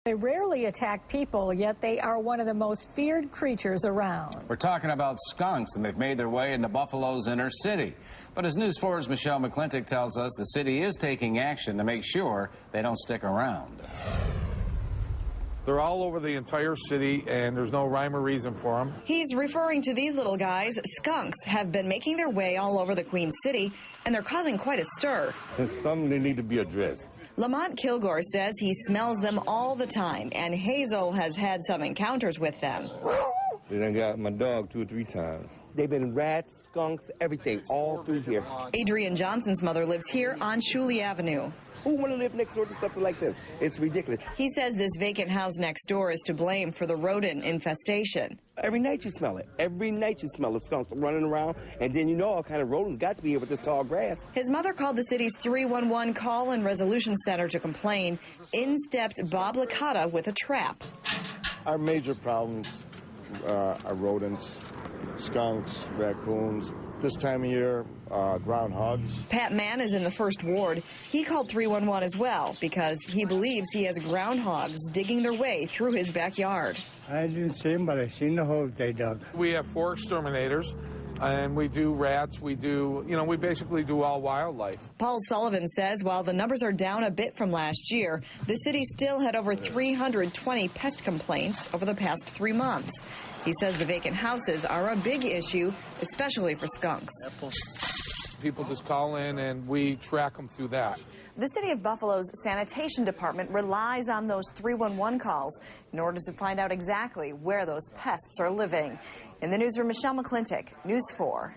They rarely attack people, yet they are one of the most feared creatures around. We're talking about skunks, and they've made their way into Buffalo's inner city. But as News 4's Michelle McClintock tells us, the city is taking action to make sure they don't stick around. They're all over the entire city, and there's no rhyme or reason for them. He's referring to these little guys. Skunks have been making their way all over the Queen City, and they're causing quite a stir. It's something that need to be addressed. Lamont Kilgore says he smells them all the time, and Hazel has had some encounters with them. They done got my dog 2 or 3 times. They've been rats, skunks, everything, all through here. Adrienne Johnson's mother lives here on Shuley Avenue. Who want to live next door to something like this? It's ridiculous. He says this vacant house next door is to blame for the rodent infestation. Every night you smell it. Every night you smell the skunks running around, and then you know all kind of rodents got to be here with this tall grass. His mother called the city's 311 call and resolution center to complain. In stepped Bob LICATA with a trap. Our major problems are rodents, skunks, raccoons. This time of year, groundhogs. Pat Mann is in the first ward. He called 311 as well because he believes he has groundhogs digging their way through his backyard. I didn't see them, but I seen the holes they dug. We have 4 exterminators, and we do rats. We do, we basically do all wildlife. Paul Sullivan says while the numbers are down a bit from last year, the city still had over 320 pest complaints over the past 3 months. He says the vacant houses are a big issue, especially for skunks. People just call in, and we track them through that. The City of Buffalo's sanitation department relies on those 311 calls in order to find out exactly where those pests are living. In the newsroom, Michelle McClintock, News 4.